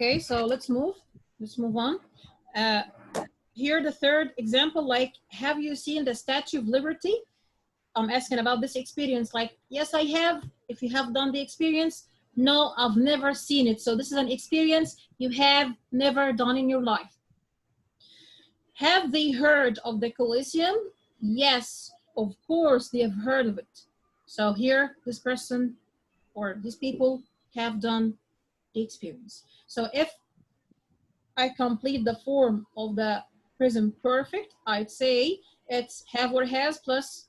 Okay, so let's move on. Here the third example, like, have you seen the Statue of Liberty? I'm asking about this experience, like, yes, I have. If you have done the experience, no, I've never seen it. So this is an experience you have never done in your life. Have they heard of the Colosseum? Yes, of course they have heard of it. So here, this person or these people have done the experience. So if I complete the form of the present perfect, I'd say it's have or has plus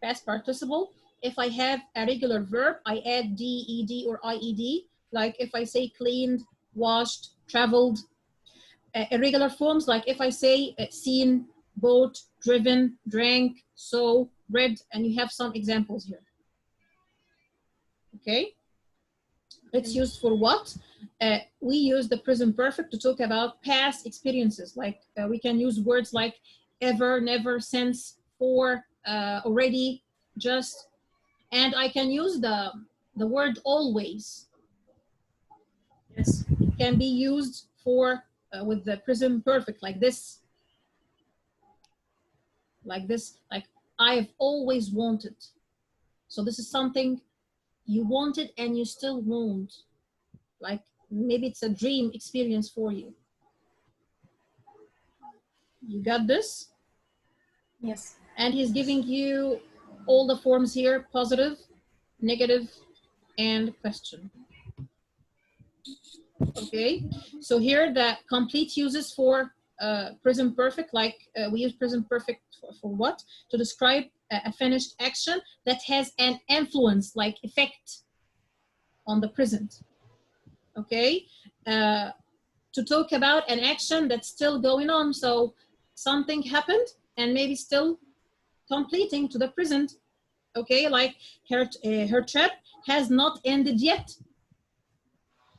past participle. If I have a regular verb, I add D, ED, or IED. Like if I say cleaned, washed, traveled. Irregular forms, like if I say seen, bought, driven, drank, saw, read, and you have some examples here. Okay? It's used for what? We use the present perfect to talk about past experiences. Like we can use words like ever, never, since, for, already, just, and I can use the word always. Yes. It can be used for with the present perfect, like this. Like this, like I've always wanted. So this is something you wanted and you still want. Like maybe it's a dream experience for you. You got this? Yes. And he's giving you all the forms here: positive, negative, and question. Okay, so here the complete uses for present perfect, like we use present perfect for what? To describe a finished action that has an influence, like effect, on the present. Okay, to talk about an action that's still going on. So something happened and maybe still completing to the present. Okay, like her trip has not ended yet.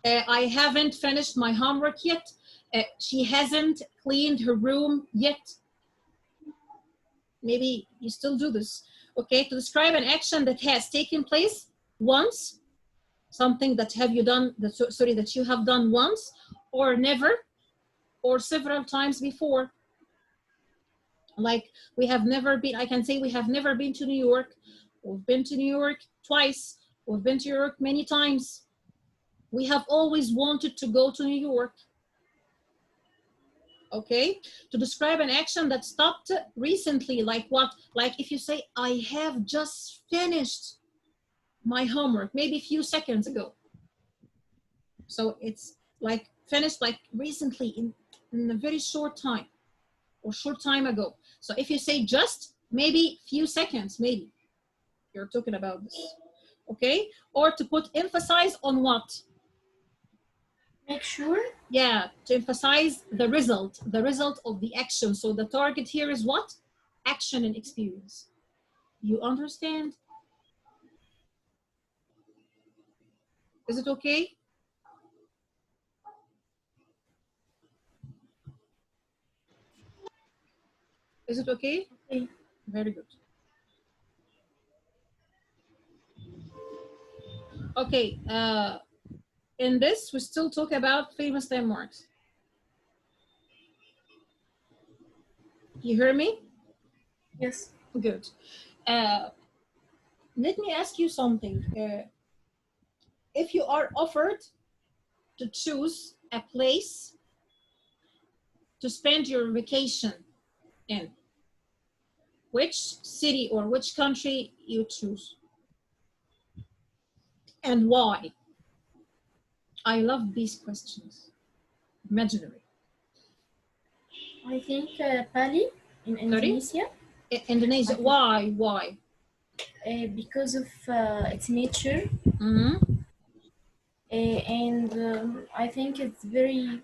I haven't finished my homework yet. She hasn't cleaned her room yet. Maybe you still do this. Okay, to describe an action that has taken place once, something that have you done, that you have done once, or never, or several times before. Like we have never been, I can say we have never been to New York. We've been to New York twice. We've been to New York many times. We have always wanted to go to New York. Okay, to describe an action that stopped recently, like what? Like if you say, I have just finished my homework, maybe a few seconds ago. So it's like finished like recently in a very short time or short time ago. So if you say just, maybe few seconds, maybe you're talking about this. Okay, or to put emphasize on what? Make sure? Yeah, to emphasize the result of the action. So the target here is what? Action and experience. You understand? Is it okay? Is it okay? Okay. Very good. Okay, in this, we still talk about famous landmarks. You hear me? Yes. Good. Let me ask you something. If you are offered to choose a place to spend your vacation in, which city or which country you choose? And why? I love these questions. Imaginary. I think Bali in Indonesia. Indonesia. Why? Why? Because of its nature. Mm-hmm. And I think it's very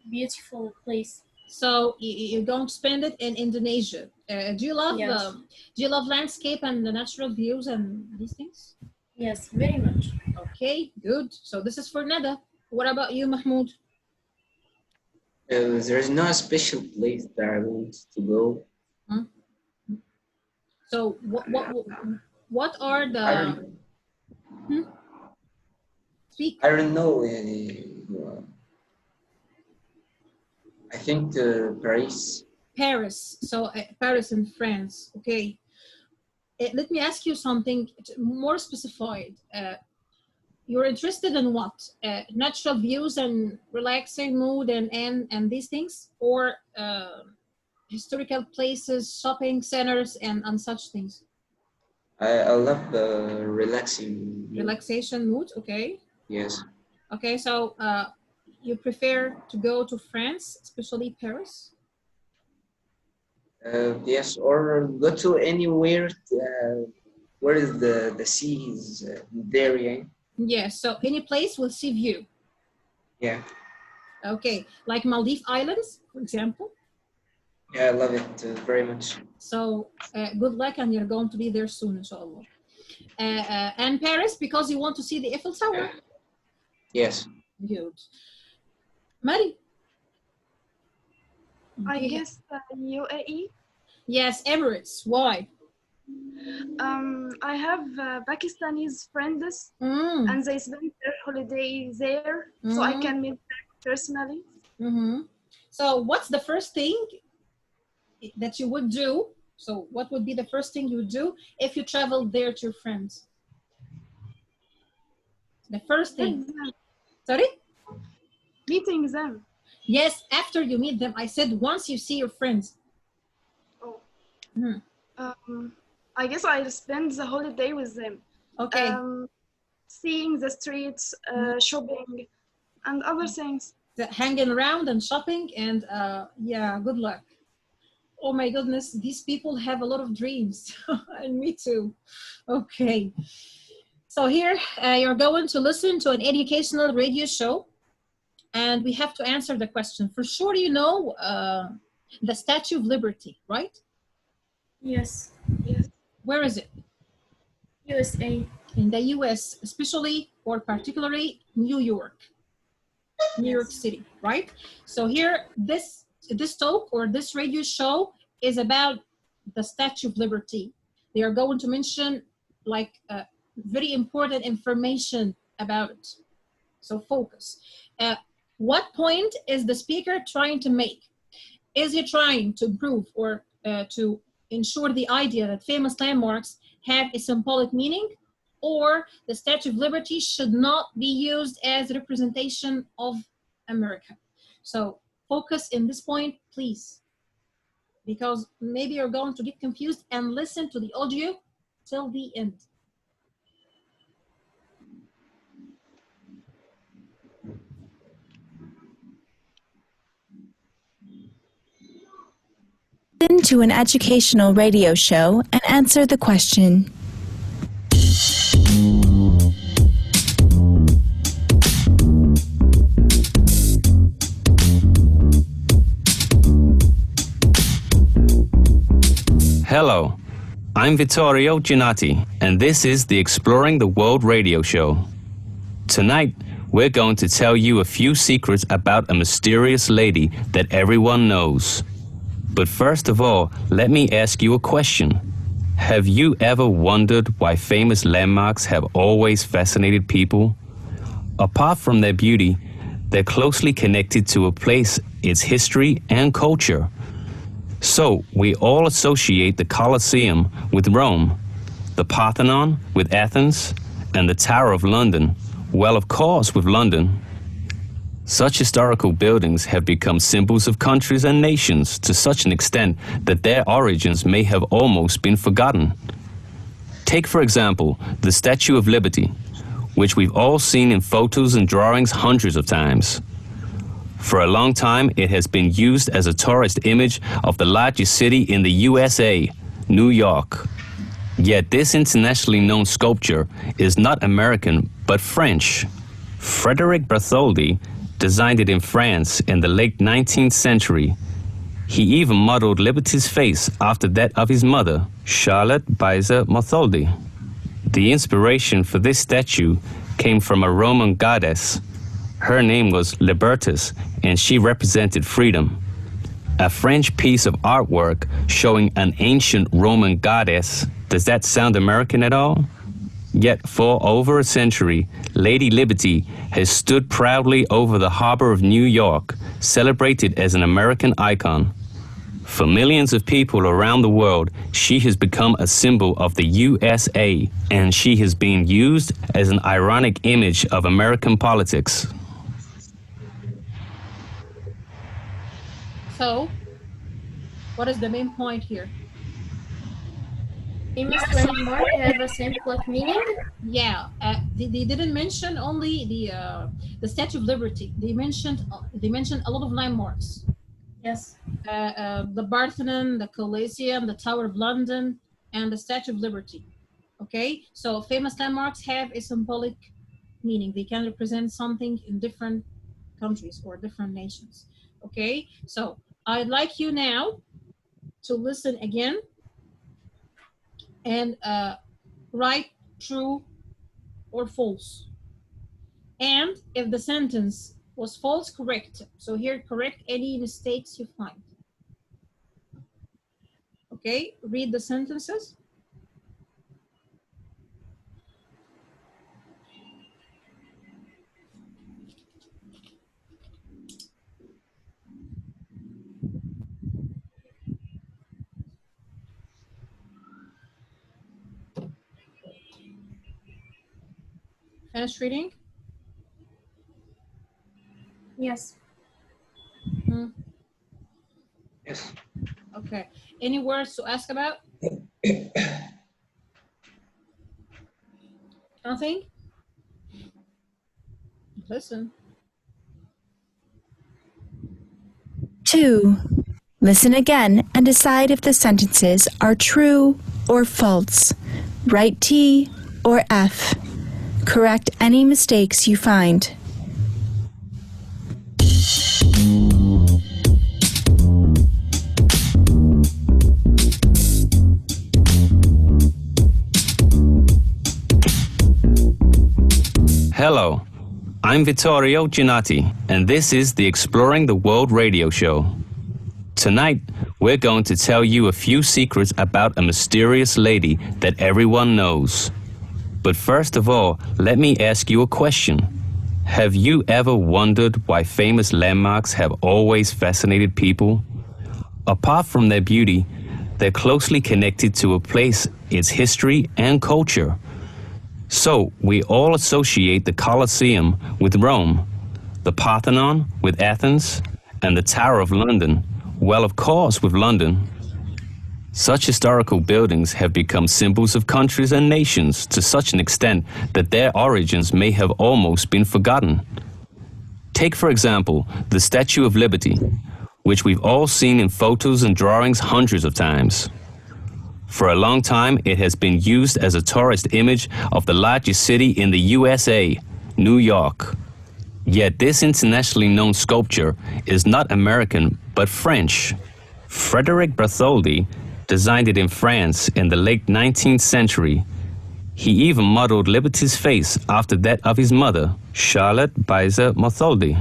beautiful place. So you don't spend it in Indonesia. Do you love Yes. Do you love landscape and the natural views and these things? Yes, very much. Okay, good. So this is for Nada. What about you, Mahmoud? There is no special place that I want to go. Hmm? So what are the? Speak. I don't know. think Paris. Paris. So Paris in France. Okay. Let me ask you something more specified. You're interested in what? Natural views and relaxing mood and these things, or historical places, shopping centers, and such things? I love the relaxing. Relaxation mood. Okay. Yes. Okay. So you prefer to go to France, especially Paris? Yes, or go to anywhere where is the sea is there, yeah. Yes. So any place with sea view. Yeah. Okay. Like Maldives Islands, for example. Yeah, I love it very much. So good luck, and you're going to be there soon, inshallah. And Paris, because you want to see the Eiffel Tower. Yes. Good. Mari? I guess UAE. Yes, Emirates. Why? I have Pakistanis friends and they spend their holiday there, so I can meet them personally. So what's the first thing that you would do? So what would be the first thing you would do if you traveled there to your friends? The first thing. Sorry? Meeting them. Yes, after you meet them. I said once you see your friends. Oh. I guess I'll spend the holiday with them. Okay. Seeing the streets, shopping, and other things. Hanging around and shopping, and yeah, good luck. Oh my goodness, these people have a lot of dreams. And me too. Okay. So here you're going to listen to an educational radio show, and we have to answer the question. For sure, you know the Statue of Liberty, right? Yes. Yes. Where is it? USA. In the US, especially or particularly New York. New York City, right? So here, this talk or this radio show is about the Statue of Liberty. They are going to mention like very important information about it. So focus. What point is the speaker trying to make? Is he trying to prove or to ensure the idea that famous landmarks have a symbolic meaning, or the Statue of Liberty should not be used as a representation of America? So focus in this point, please, because maybe you're going to get confused, and listen to the audio till the end. Listen to an educational radio show and answer the question. Hello, I'm Vittorio Giannati, and this is the Exploring the World radio show. Tonight, we're going to tell you a few secrets about a mysterious lady that everyone knows. But first of all, let me ask you a question. Have you ever wondered why famous landmarks have always fascinated people? Apart from their beauty, they're closely connected to a place, its history and culture. So, we all associate the Colosseum with Rome, the Parthenon with Athens, and the Tower of London, well, of course, with London. Such historical buildings have become symbols of countries and nations to such an extent that their origins may have almost been forgotten. Take, for example, the Statue of Liberty, which we've all seen in photos and drawings hundreds of times. For a long time, it has been used as a tourist image of the largest city in the USA, New York. Yet this internationally known sculpture is not American, but French. Frédéric Bartholdi designed it in France in the late 19th century. He even modeled Liberty's face after that of his mother, Charlotte Beiser Bartholdi. The inspiration for this statue came from a Roman goddess. Her name was Libertas, and she represented freedom. A French piece of artwork showing an ancient Roman goddess. Does that sound American at all? Yet for over a century, Lady Liberty has stood proudly over the harbor of New York, celebrated as an American icon. For millions of people around the world, she has become a symbol of the USA, and she has been used as an ironic image of American politics. So, what is the main point here? Famous landmark have a symbolic meaning? Yeah, they didn't mention only the Statue of Liberty. They mentioned a lot of landmarks. Yes. The Parthenon, the Colosseum, the Tower of London, and the Statue of Liberty. Okay, so famous landmarks have a symbolic meaning. They can represent something in different countries or different nations. Okay, so I'd like you now to listen again and write true or false. And if the sentence was false, correct. So here, correct any mistakes you find. Okay, read the sentences. Finish reading? Yes. Yes. Okay. Any words to ask about? Nothing? Listen. 2. Listen again and decide if the sentences are true or false. Write T or F. Correct any mistakes you find. Hello, I'm Vittorio Giannati, and this is the Exploring the World radio show. Tonight, we're going to tell you a few secrets about a mysterious lady that everyone knows. But first of all, let me ask you a question. Have you ever wondered why famous landmarks have always fascinated people? Apart from their beauty, they're closely connected to a place, its history, and culture. So, we all associate the Colosseum with Rome, the Parthenon with Athens, and the Tower of London, well, of course, with London. Such historical buildings have become symbols of countries and nations to such an extent that their origins may have almost been forgotten. Take, for example, the Statue of Liberty, which we've all seen in photos and drawings hundreds of times. For a long time, it has been used as a tourist image of the largest city in the USA, New York. Yet this internationally known sculpture is not American, but French. Frédéric Bartholdi designed it in France in the late 19th century. He even modeled Liberty's face after that of his mother, Charlotte Baiser Bartholdi.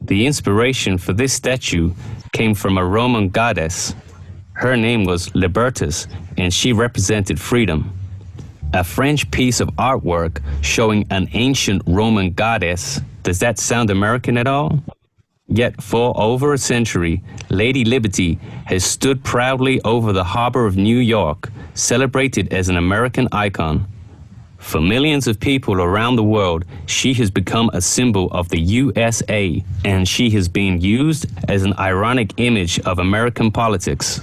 The inspiration for this statue came from a Roman goddess. Her name was Libertas, and she represented freedom. A French piece of artwork showing an ancient Roman goddess. Does that sound American at all? Yet for over a century, Lady Liberty has stood proudly over the harbor of New York, celebrated as an American icon. For millions of people around the world, she has become a symbol of the USA, and she has been used as an ironic image of American politics.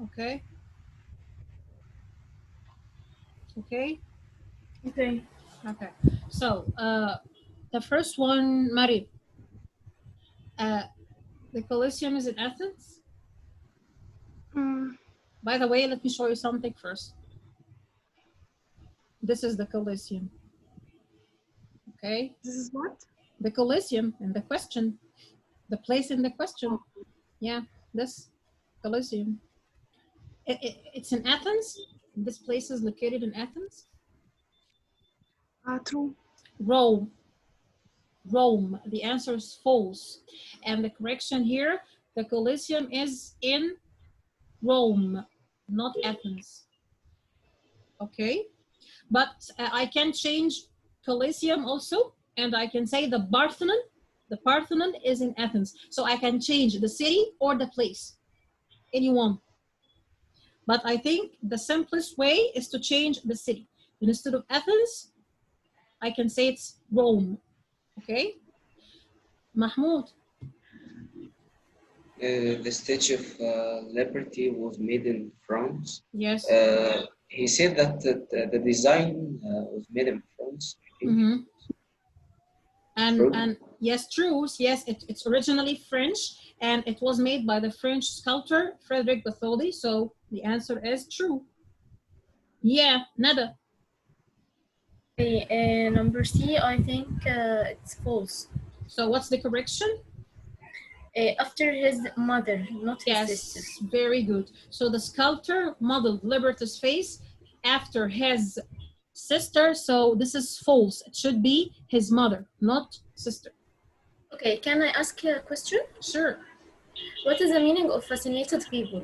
Okay. Okay. Okay. Okay. So, the first one, Mari. The Colosseum is in Athens. By the way, let me show you something first. This is the Colosseum. Okay. This is what? The Colosseum in the question. The place in the question. Yeah, this Colosseum. It's in Athens. This place is located in Athens. True. Rome. Rome. The answer is false. And the correction here, the Colosseum is in Rome, not Athens. Okay, but I can change Colosseum also, and I can say the Parthenon. The Parthenon is in Athens, so I can change the city or the place, anyone. But I think the simplest way is to change the city. Instead of Athens, I can say it's Rome. Okay, Mahmoud. The Statue of Liberty was made in France. Yes. He said that the design was made in France. Mm-hmm. True. And yes, true. Yes, it's originally French, and it was made by the French sculptor Frederick Bartholdi. So the answer is true. Yeah, Nada. Okay, number C, I think it's false. So what's the correction? After his mother, not his sister. Yes, very good. So the sculptor modeled Liberty's face after his sister. So this is false. It should be his mother, not sister. Okay, can I ask a question? Sure. What is the meaning of fascinated people?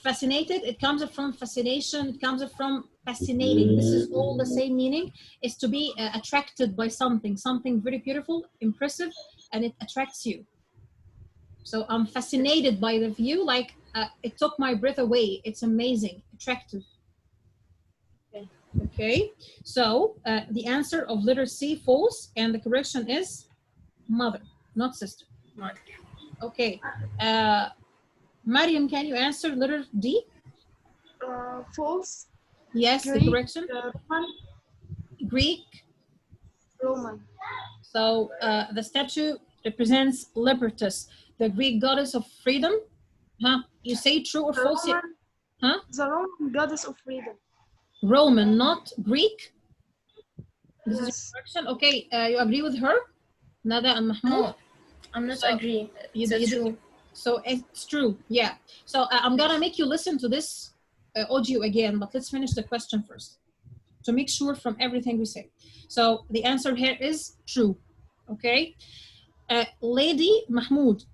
Fascinated, it comes from fascination, it comes from fascinating. This is all the same meaning, is to be attracted by something very beautiful, impressive, and it attracts you. So I'm fascinated by the view, like it took my breath away. It's amazing, attractive. Okay, so the answer of letter C, false, and the correction is mother, not sister. Mother. Okay, Mariam, can you answer letter D? False. Yes, Greek, the correction. Roman. Greek. Roman. So the statue represents Libertas, the Greek goddess of freedom. Huh? You say true or false? Roman, huh? The Roman goddess of freedom. Roman, not Greek. This Yes. is the correction. Okay, you agree with her, Nada and Mahmoud? No, I'm not agree. True. So it's true, yeah. So I'm gonna make you listen to this audio again, but let's finish the question first to make sure from everything we say. So the answer here is true, okay? Lady Mahmoud,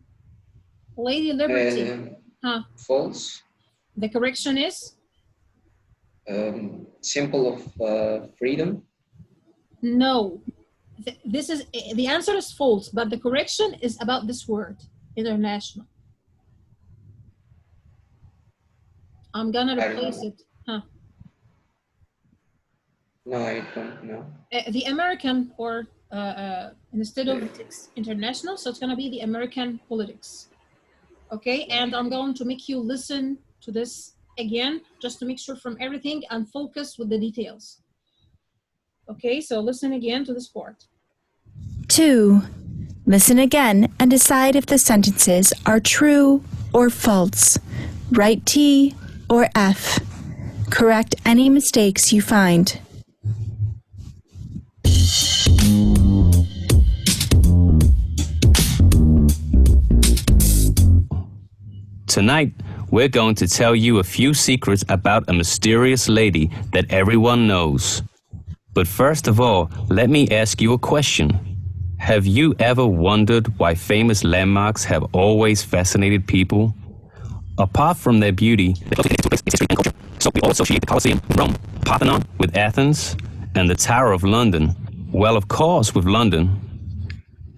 Lady Liberty. False. The correction is? Symbol of freedom. No, this is, the answer is false, but the correction is about this word, international. I'm gonna replace it. Huh? No, I don't know. The American, or instead of international, so it's gonna be the American politics. Okay, and I'm going to make you listen to this again, just to make sure from everything and focus with the details. Okay, so listen again to this part. 2. Listen again and decide if the sentences are true or false. Write T or F. Correct any mistakes you find. Tonight, we're going to tell you a few secrets about a mysterious lady that everyone knows. But first of all, let me ask you a question. Have you ever wondered why famous landmarks have always fascinated people? Apart from their beauty, they also connect to history and culture. So we all associate the Colosseum with Rome, Parthenon with Athens, and the Tower of London, well, of course, with London.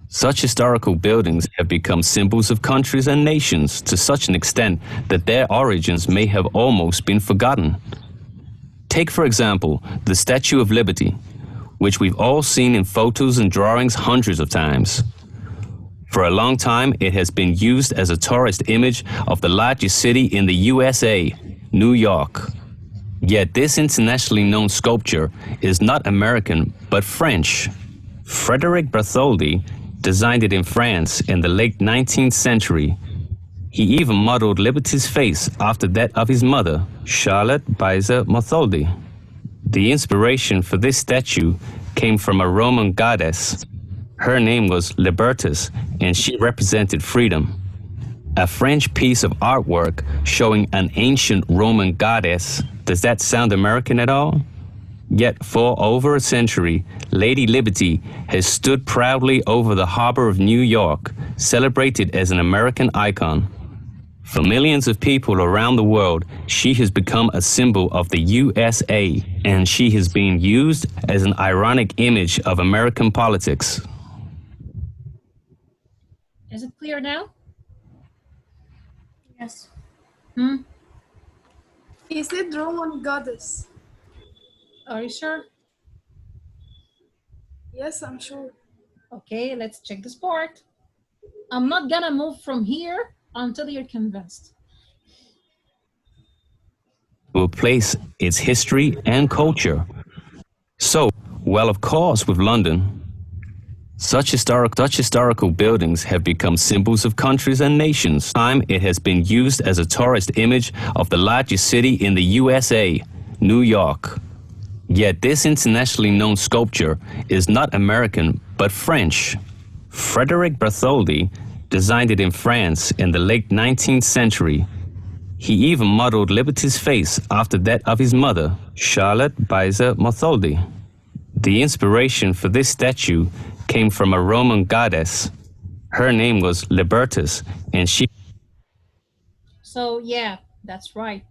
Such historical buildings have become symbols of countries and nations to such an extent that their origins may have almost been forgotten. Take, for example, the Statue of Liberty, which we've all seen in photos and drawings hundreds of times. For a long time, it has been used as a tourist image of the largest city in the USA, New York. Yet this internationally known sculpture is not American, but French. Frederick Bartholdi designed it in France in the late 19th century. He even modeled Liberty's face after that of his mother, Charlotte Baiser Bartholdi. The inspiration for this statue came from a Roman goddess. Her name was Libertas, and she represented freedom. A French piece of artwork showing an ancient Roman goddess. Does that sound American at all? Yet for over a century, Lady Liberty has stood proudly over the harbor of New York, celebrated as an American icon. For millions of people around the world, she has become a symbol of the USA, and she has been used as an ironic image of American politics. Is it clear now? Yes. He said Roman goddess. Are you sure? Yes, I'm sure. Okay, let's check this part. I'm not gonna move from here until you're convinced. Will place its history and culture. So, well, of course, with London, such historical buildings have become symbols of countries and nations. Time it has been used as a tourist image of the largest city in the USA, New York. Yet this internationally known sculpture is not American, but French. Frederic Bartholdi designed it in France in the late 19th century. He even modeled Liberty's face after that of his mother, Charlotte Beiser Bartholdi. The inspiration for this statue came from a Roman goddess. Her name was Libertas, and she... So yeah, that's right.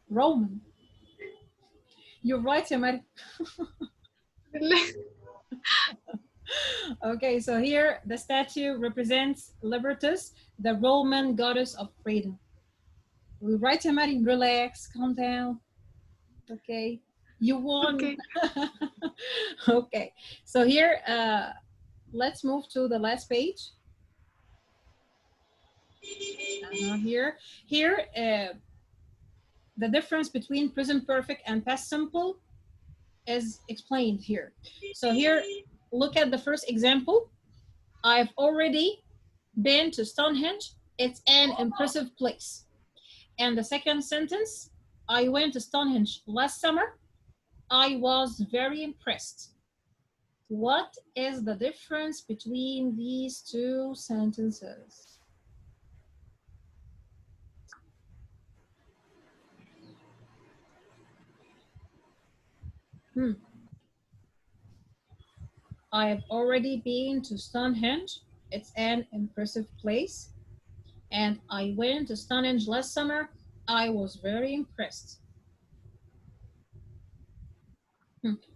Roman. You're right, Yamari. Okay, so here the statue represents Libertas, the Roman goddess of freedom. We write Yamari, relax, calm down. Okay, you won. Okay. Okay, so here, let's move to the last page. Here, the difference between present perfect and past simple is explained here. So here, look at the first example. I've already been to Stonehenge. It's an impressive place. And the second sentence, I went to Stonehenge last summer. I was very impressed. What is the difference between these two sentences? I have already been to Stonehenge. It's an impressive place. And I went to Stonehenge last summer. I was very impressed.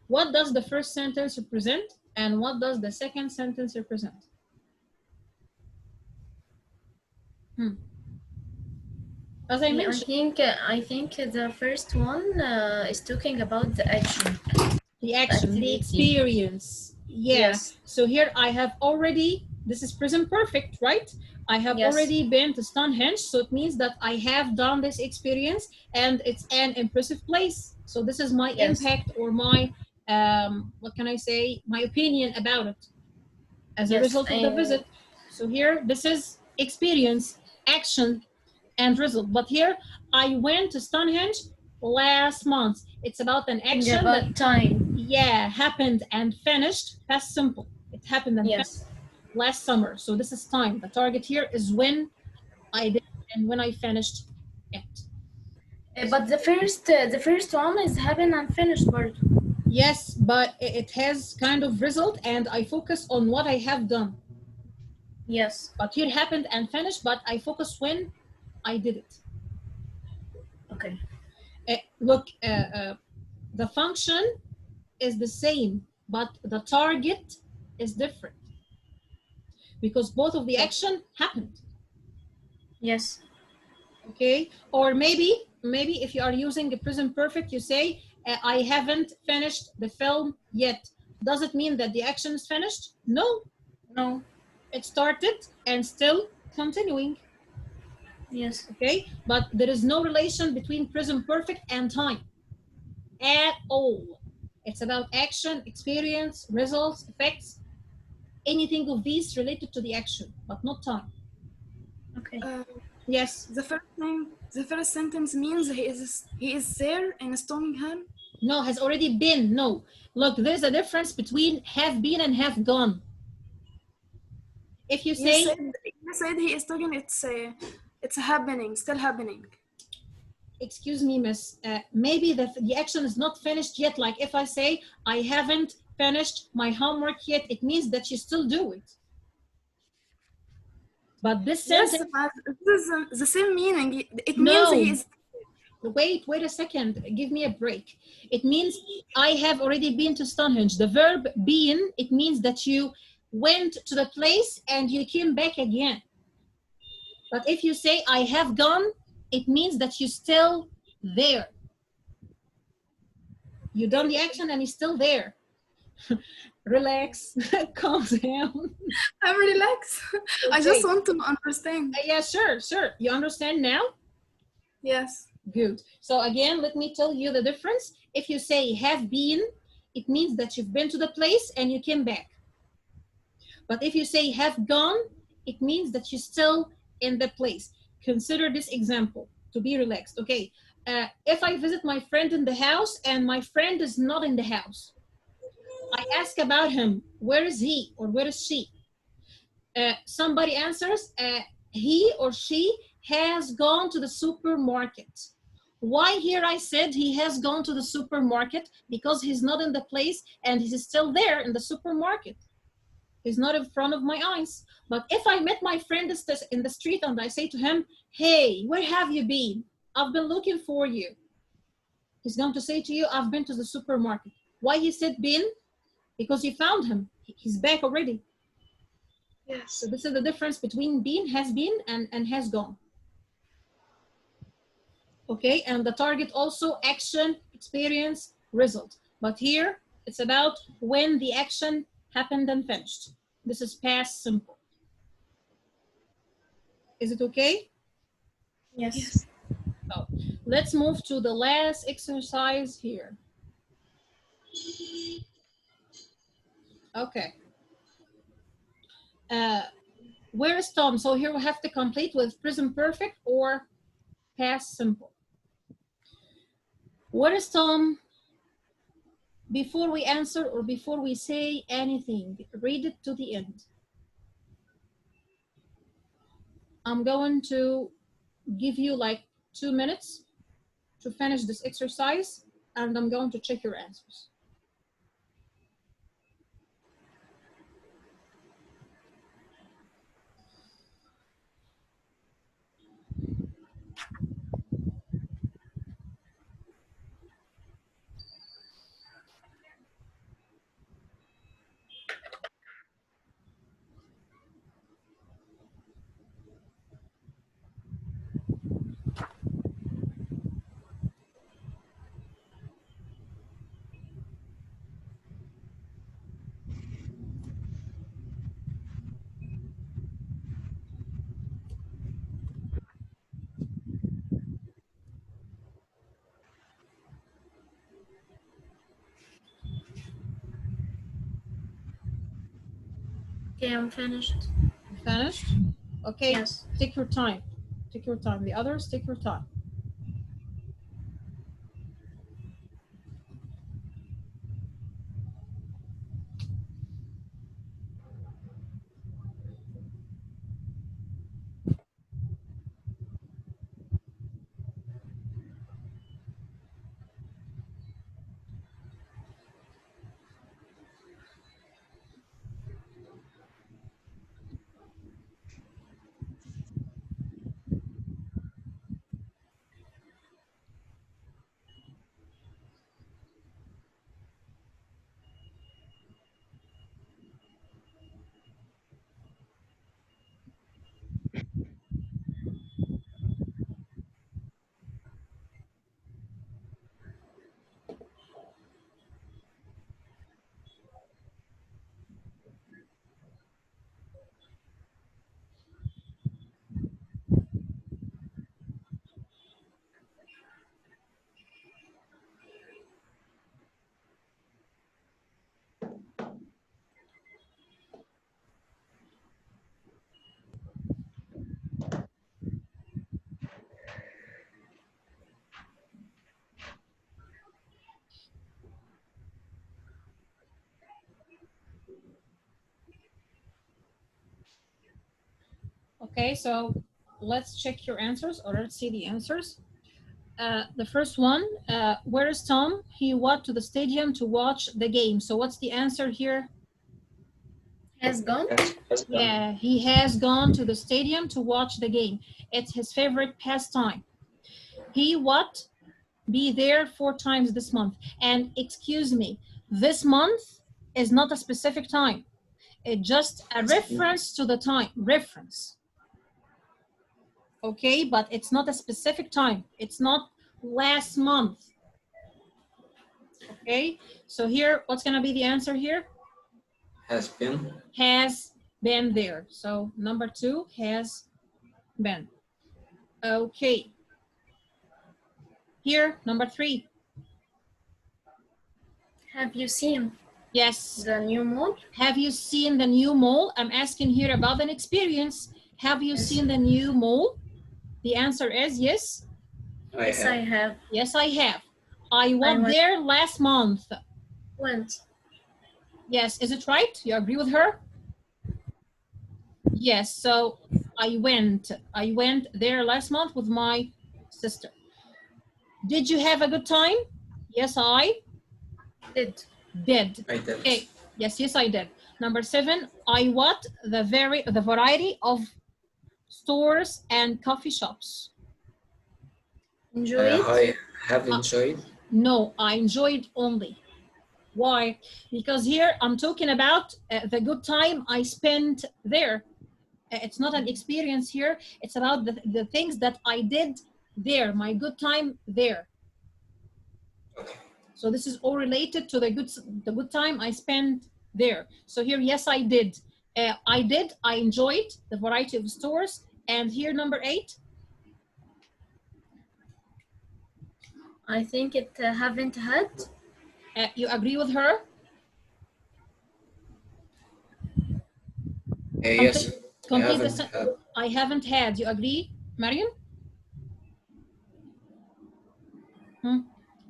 What does the first sentence represent? And what does the second sentence represent? As I mentioned, I think the first one is talking about the action. The action, the experience. Yes. So here I have already, this is present perfect, right? I have already been to Stonehenge, so it means that I have done this experience and it's an impressive place. So this is my impact or my, what can I say, my opinion about it as a result of the visit. So here, this is experience, action, and result. But here, I went to Stonehenge last month. It's about an action that time. Yeah, happened and finished. Past simple. It happened and finished last summer. So this is time. The target here is when I did and when I finished it. But the first one is happened and finished part. Yes, but it has kind of result, and I focus on what I have done. Yes. But here happened and finished, but I focus when I did it. Okay. Look, the function is the same, but the target is different because both of the action happened. Yes. Okay, or maybe if you are using the present perfect, you say, I haven't finished the film yet. Does it mean that the action is finished? No. No. It started and still continuing. Yes. Okay, but there is no relation between present perfect and time at all. It's about action, experience, results, effects, anything of these related to the action, but not time. Okay. Yes. The first sentence means he is there in Stonehenge. No, has already been. No. Look, there's a difference between have been and have gone. If you say you said he is talking, it's happening, still happening. Excuse me, miss, maybe the action is not finished yet. Like if I say, I haven't finished my homework yet, it means that you still do it. But this Yes, sentence, but this is the same meaning. It means no. he is. Wait a second. Give me a break. It means I have already been to Stonehenge. The verb been, it means that you went to the place and you came back again. But if you say I have gone, it means that you're still there. You done the action and you're still there. Relax, calm down. I'm relaxed. Okay. I just want to understand. Yeah, sure. You understand now? Yes. Good. So again, let me tell you the difference. If you say have been, it means that you've been to the place and you came back. But if you say have gone, it means that you're still in the place. Consider this example to be relaxed. Okay, if I visit my friend in the house and my friend is not in the house, I ask about him, where is he or where is she? Somebody answers, he or she has gone to the supermarket. Why here I said he has gone to the supermarket? Because he's not in the place and he's still there in the supermarket. He's not in front of my eyes. But if I met my friend in the street and I say to him, hey, where have you been? I've been looking for you. He's going to say to you, I've been to the supermarket. Why he said been? Because you found him. He's back already. Yes. So this is the difference between been, and has gone. Okay, and the target also action, experience, result. But here it's about when the action happened and finished. This is past simple. Is it okay? Yes. So let's move to the last exercise here. Okay. Where is Tom? So here we have to complete with present perfect or past simple. Where is Tom? Before we answer or before we say anything, read it to the end. I'm going to give you like 2 minutes to finish this exercise, and I'm going to check your answers. Okay, I'm finished. Finished? Okay, Yes. take your time. Take your time. The others, take your time. Okay, so let's check your answers, or let's see the answers. The first one, where is Tom? He went to the stadium to watch the game. So what's the answer here? Has gone? Yeah, he has gone to the stadium to watch the game. It's his favorite pastime. He what? Be there 4 times this month. And excuse me, this month is not a specific time. It's just a reference to the time. Reference. Okay, but it's not a specific time. It's not last month. Okay, so here, what's gonna be the answer here? Has been. Has been there. So number 2, has been. Okay. Here, number 3. Have you seen? Yes. The new mall? Have you seen the new mall? I'm asking here about an experience. Have you seen the new mall? The answer is yes. Yes, I have. Yes, I have. I went there last month. Went. Yes, is it right? You agree with her? Yes, so I went there last month with my sister. Did you have a good time? Yes, I did. I did. Okay. Yes, I did. Number 7, I what? The variety of stores and coffee shops. Enjoyed? I have enjoyed. No, I enjoyed only. Why? Because here I'm talking about the good time I spent there. It's not an experience here. It's about the things that I did there, my good time there. Okay. So this is all related to the good time I spent there. So here, yes, I did. I enjoyed the variety of stores. And here, number 8. I think it haven't had. You agree with her? Yes. I haven't had. You agree, Mariam?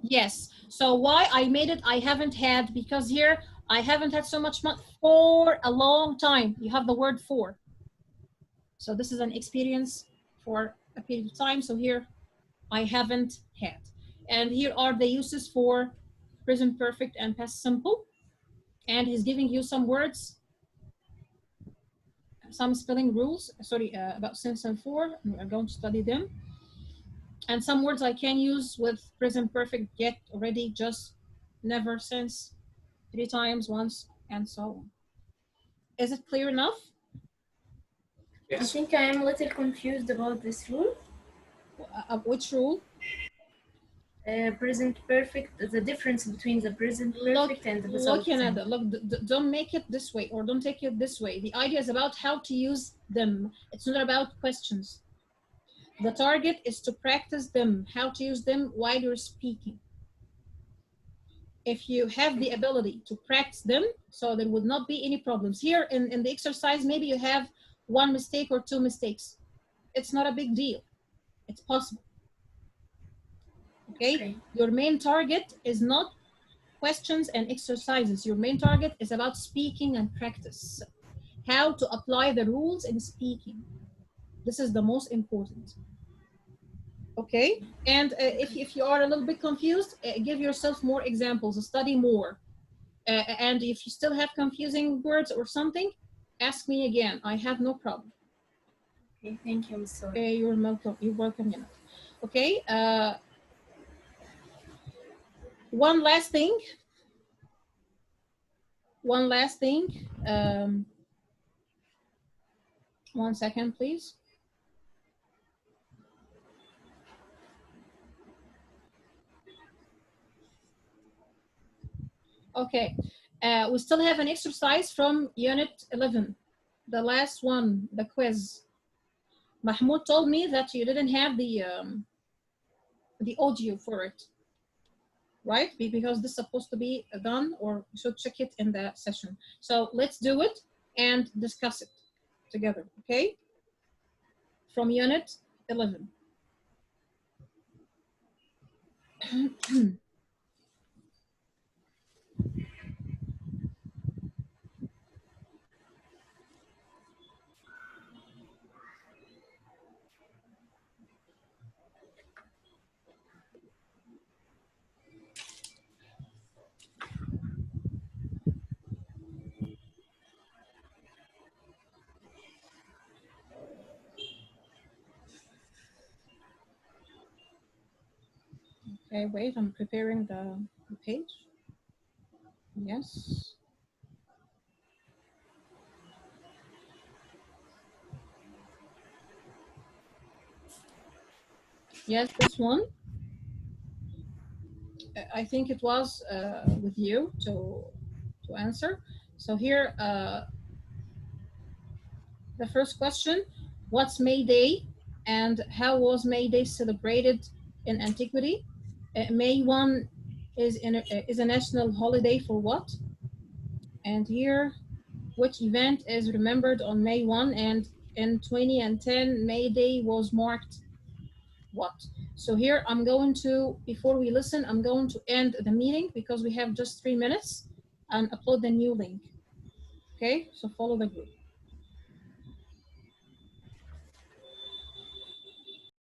Yes. So why I made it I haven't had, because here I haven't had so much money for a long time. You have the word for. So this is an experience for a period of time. So here I haven't had. And here are the uses for present perfect and past simple. And he's giving you some words, some spelling rules, about since and for. We are going to study them. And some words I can use with present perfect: get, already, just, never, since, 3 times, once, and so on. Is it clear enough? Yes. I think I am a little confused about this rule. Which rule? Present perfect, the difference between the present perfect and the present. Don't make it this way, or don't take it this way. The idea is about how to use them. It's not about questions. The target is to practice them, how to use them while you're speaking. If you have the ability to practice them, so there would not be any problems. Here in the exercise, maybe you have 1 mistake or 2 mistakes. It's not a big deal. It's possible. Okay? Your main target is not questions and exercises. Your main target is about speaking and practice. How to apply the rules in speaking. This is the most important. Okay? And if you are a little bit confused, give yourself more examples, study more. And if you still have confusing words or something, ask me again. I have no problem. Okay, thank you, Ms. You're welcome. You're welcome, Yana. Okay. One last thing. One second, please. Okay. We still have an exercise from Unit 11. The last one, the quiz. Mahmoud told me that you didn't have the audio for it, right? Because this is supposed to be done, or you should check it in the session. So let's do it and discuss it together, okay? From Unit 11. Okay, wait, I'm preparing the page. Yes. Yes, this one. I think it was with you to answer. So here, the first question, what's May Day and how was May Day celebrated in antiquity? May 1 is a national holiday for what? And here, which event is remembered on May 1 and in 2010 May Day was marked what? So here I'm going to, before we listen, I'm going to end the meeting because we have just 3 minutes and upload the new link. Okay, so follow the group.